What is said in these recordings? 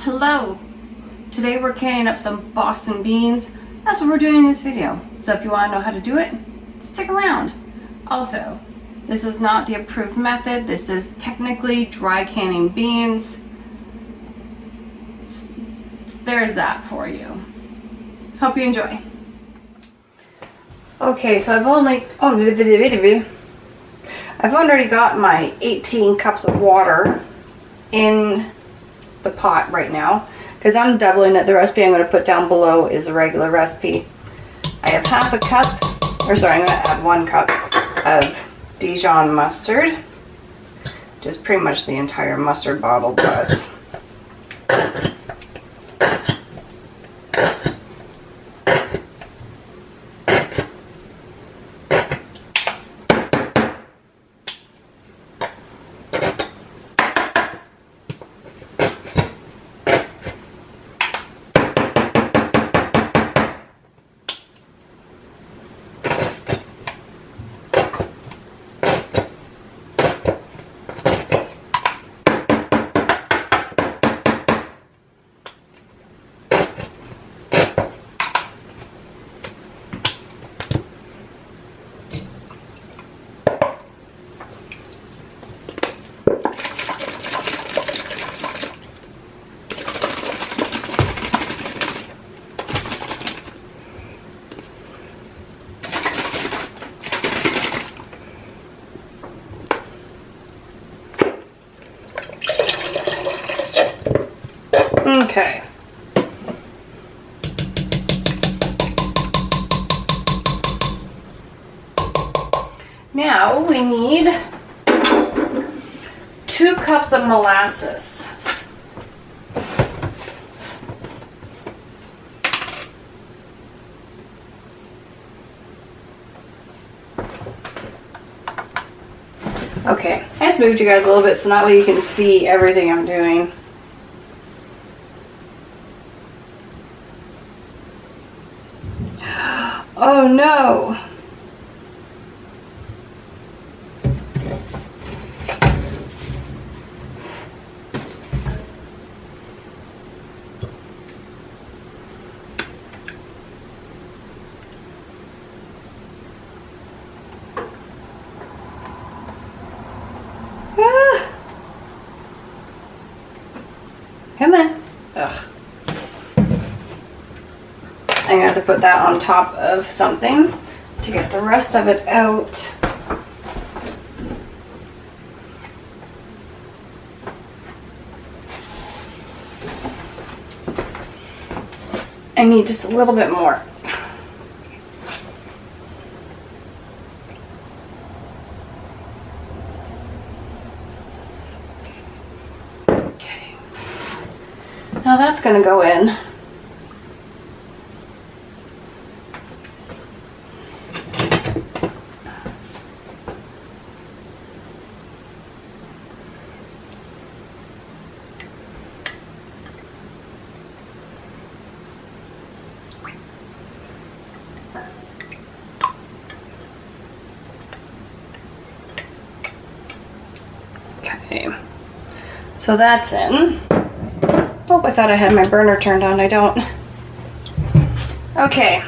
Hello! Today we're canning up some Boston beans. That's what we're doing in this video. So if you want to know how to do it, stick around. Also, this is not the approved method. This is technically dry canning beans. There's that for you. Hope you enjoy. Okay, so I've already got my 18 cups of water in the pot right now because I'm doubling it. The recipe I'm going to put down below is a regular recipe. I have half a cup, or sorry, I'm going to add 1 cup of Dijon mustard, just pretty much the entire mustard bottle, but okay. Now we need 2 cups of molasses. Okay, I just moved you guys a little bit so that way you can see everything I'm doing. Oh no! Ah. Come on. Ugh. I'm going to have to put that on top of something to get the rest of it out. I need just a little bit more. Okay. Now that's going to go in. Okay, so that's in. Oh, I thought I had my burner turned on. I don't. Okay,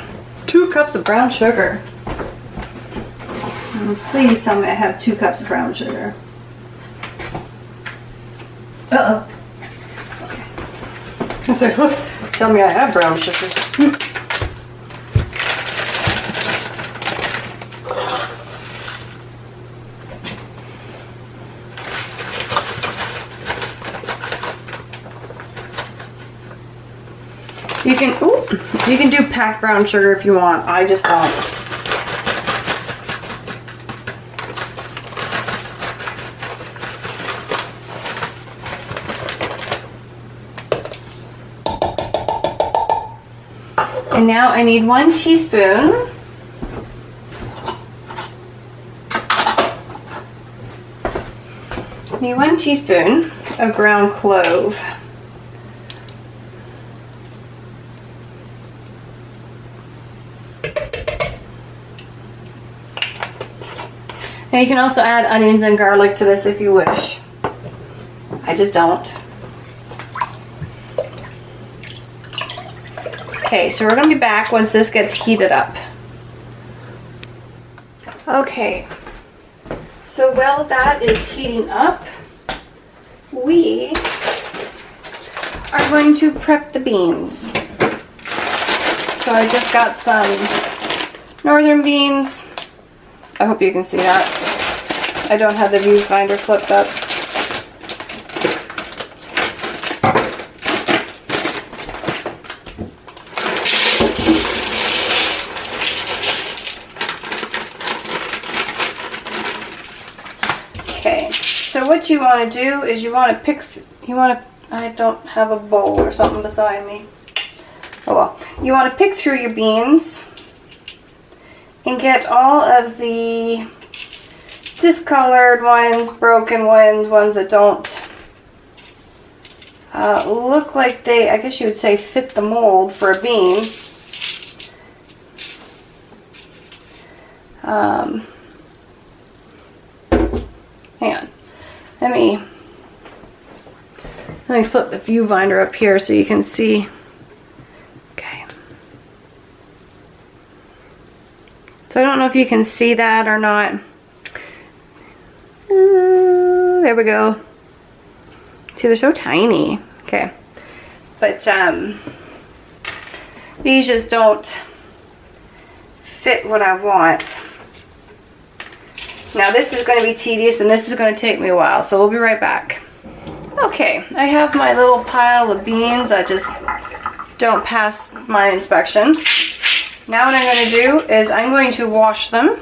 2 cups of brown sugar. Please tell me I have 2 cups of brown sugar. Uh-oh. Okay. I said, tell me I have brown sugar. You can do packed brown sugar if you want. I just don't. And now I need 1 teaspoon of ground clove. And you can also add onions and garlic to this if you wish. I just don't. Okay, so we're gonna be back once this gets heated up. Okay, so while that is heating up, we are going to prep the beans. So I just got some northern beans. I hope you can see that. I don't have the viewfinder flipped up. Okay, so what you want to do is you want to pick, I don't have a bowl or something beside me. Oh well. You want to pick through your beans and get all of the discolored ones, broken ones, ones that don't look like they, I guess you would say, fit the mold for a bean. Hang on. Let me flip the viewfinder up here so you can see. Okay. So I don't know if you can see that or not. There we go. See, they're so tiny. Okay. But these just don't fit what I want. Now this is going to be tedious and this is going to take me a while, so we'll be right back. Okay, I have my little pile of beans that just don't pass my inspection. Now what I'm going to do is I'm going to wash them.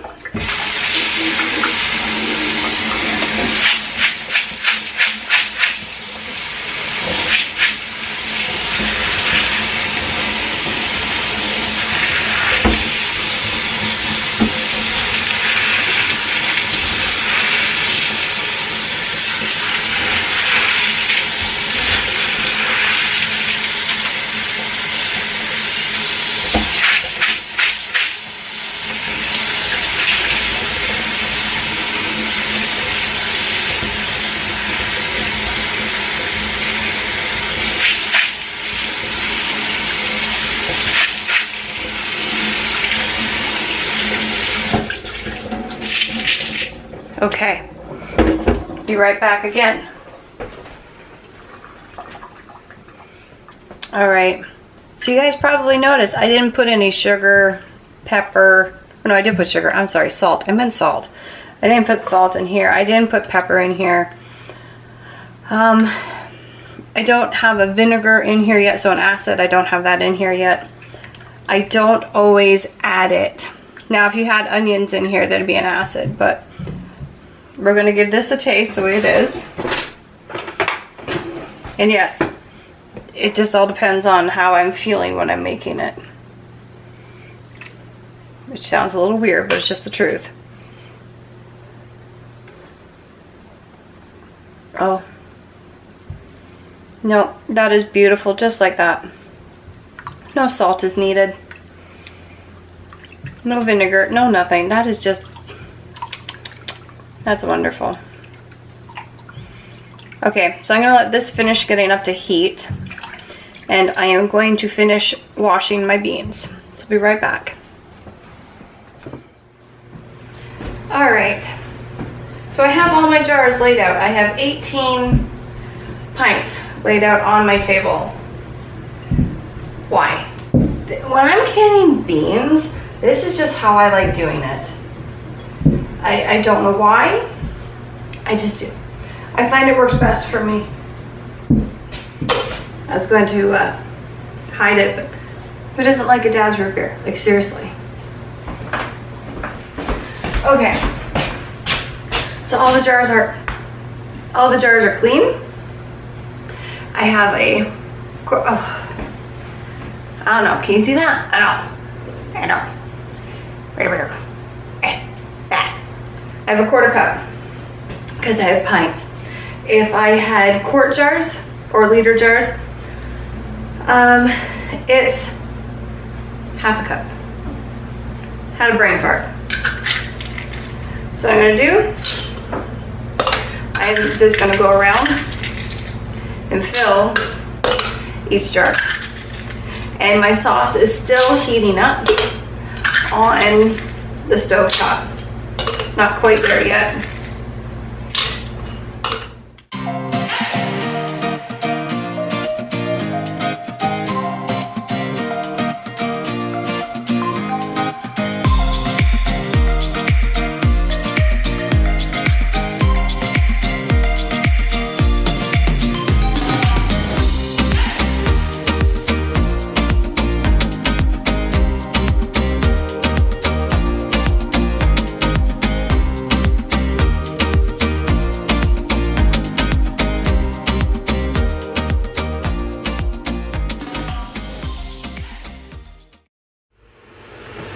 Okay, be right back again. All right, so you guys probably noticed I didn't put any sugar, pepper. Oh, no, I did put sugar. I'm sorry, salt. I meant salt. I didn't put salt in here. I didn't put pepper in here. I don't have a vinegar in here yet, so an acid, I don't have that in here yet. I don't always add it. Now, if you had onions in here, that'd be an acid, but we're going to give this a taste the way it is. And yes, it just all depends on how I'm feeling when I'm making it. Which sounds a little weird, but it's just the truth. Oh. No, that is beautiful, just like that. No salt is needed. No vinegar, no nothing. That is just... That's wonderful. Okay, so I'm going to let this finish getting up to heat. And I am going to finish washing my beans. So I'll be right back. Alright. So I have all my jars laid out. I have 18 pints laid out on my table. Why? When I'm canning beans, this is just how I like doing it. I don't know why, I just do. I find it works best for me. I was going to hide it, but who doesn't like a dad's root beer? Like, seriously. Okay, so all the jars are clean. I have a, I don't know, can you see that? I know. Right over here. That. I have a quarter cup because I have pints. If I had quart jars or liter jars, it's half a cup. Had a brain fart. So what I'm gonna do, I'm just gonna go around and fill each jar. And my sauce is still heating up on the stove top. Not quite there yet.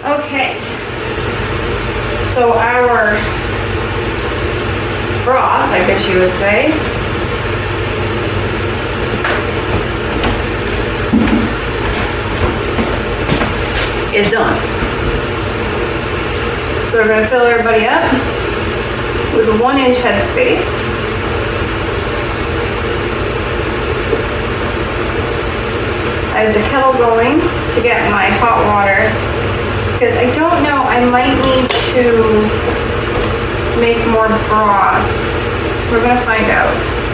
Okay, so our broth, I guess you would say, is done. So we're going to fill everybody up with a 1-inch headspace. I have the kettle going to get my hot water, because I don't know, I might need to make more broth. We're gonna find out.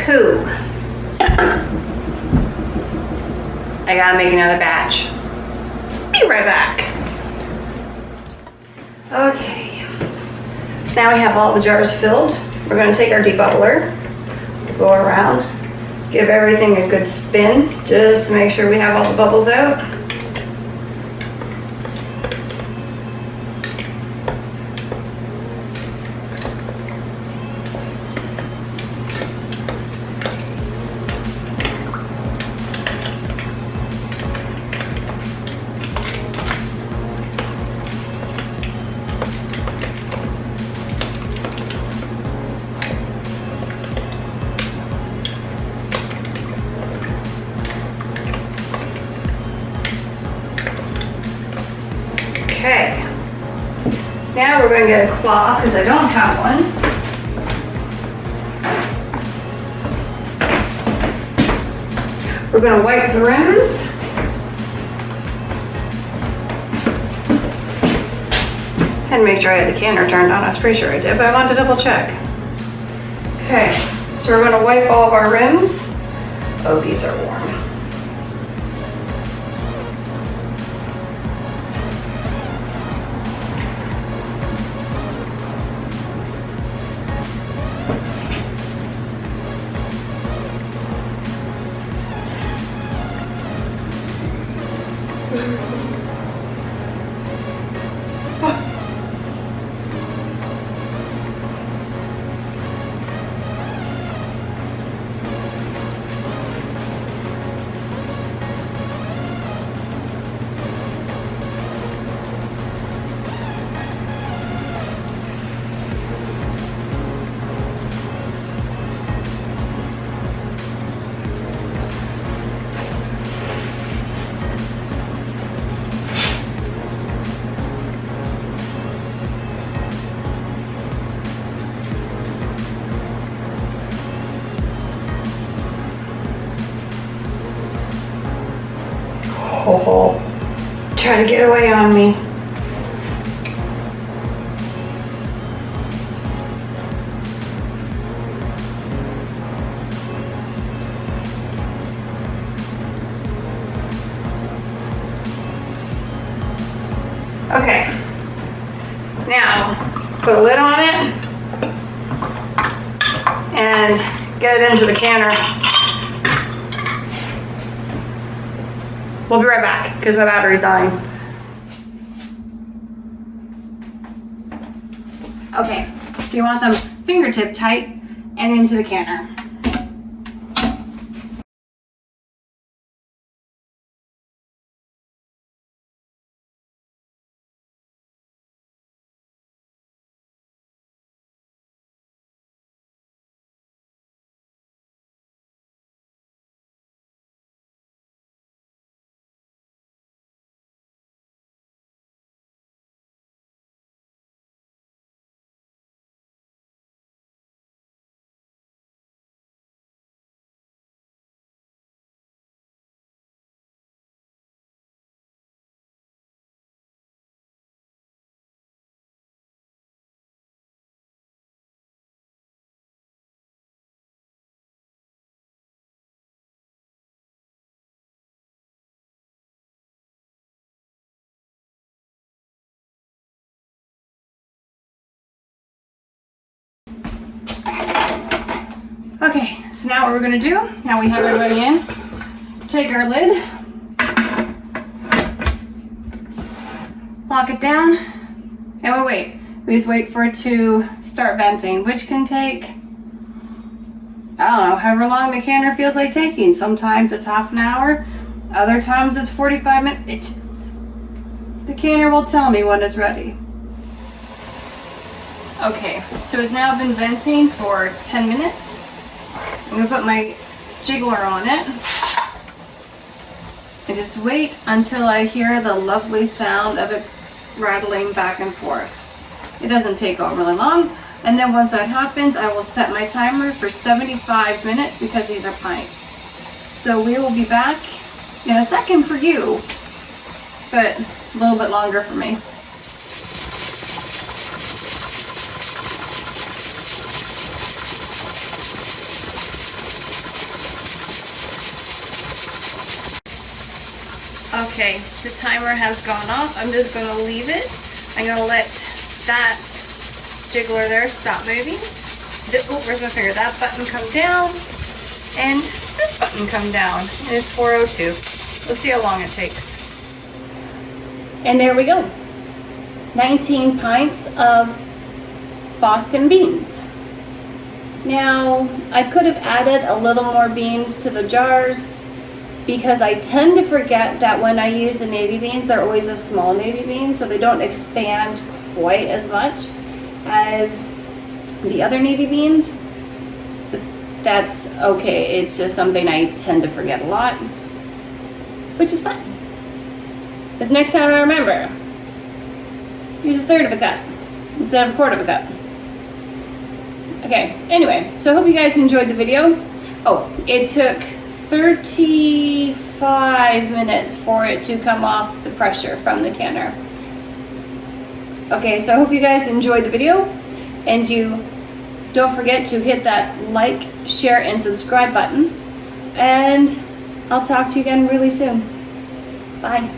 Poo. I gotta make another batch. Be right back. Okay, so now we have all the jars filled. We're gonna take our debubbler, go around, give everything a good spin, just to make sure we have all the bubbles out. Okay, now we're going to get a cloth because I don't have one. We're going to wipe the rims. And make sure I had the canner turned on. I was pretty sure I did, but I wanted to double check. Okay, so we're going to wipe all of our rims. Oh, these are warm. hole. Try to get away on me. Okay, now put a lid on it and get it into the canner. We'll be right back because my battery's dying. Okay, so you want them fingertip tight and into the canner. Okay, so now what we're gonna do, now we have everybody in, take our lid, lock it down, and we wait. We just wait for it to start venting, which can take, I don't know, however long the canner feels like taking. Sometimes it's half an hour, other times it's 45 minutes. The canner will tell me when it's ready. Okay, so it's now been venting for 10 minutes. I'm gonna put my jiggler on it and just wait until I hear the lovely sound of it rattling back and forth. It doesn't take overly long, and then once that happens, I will set my timer for 75 minutes because these are pints. So we will be back in a second for you, but a little bit longer for me. Okay, the timer has gone off. I'm just going to leave it. I'm going to let that jiggler there stop moving. Oh, where's my finger? That button come down, and this button come down. And it's 4:02. Let's see how long it takes. And there we go. 19 pints of Boston beans. Now, I could have added a little more beans to the jars, because I tend to forget that when I use the navy beans, they're always a small navy bean, so they don't expand quite as much as the other navy beans. But that's okay, it's just something I tend to forget a lot, which is fine. Because next time I remember, use 1/3 of a cup instead of 1/4 of a cup. Okay, anyway, so I hope you guys enjoyed the video. Oh, it took 35 minutes for it to come off the pressure from the canner. Okay, so I hope you guys enjoyed the video, and you don't forget to hit that like, share, and subscribe button, and I'll talk to you again really soon. Bye.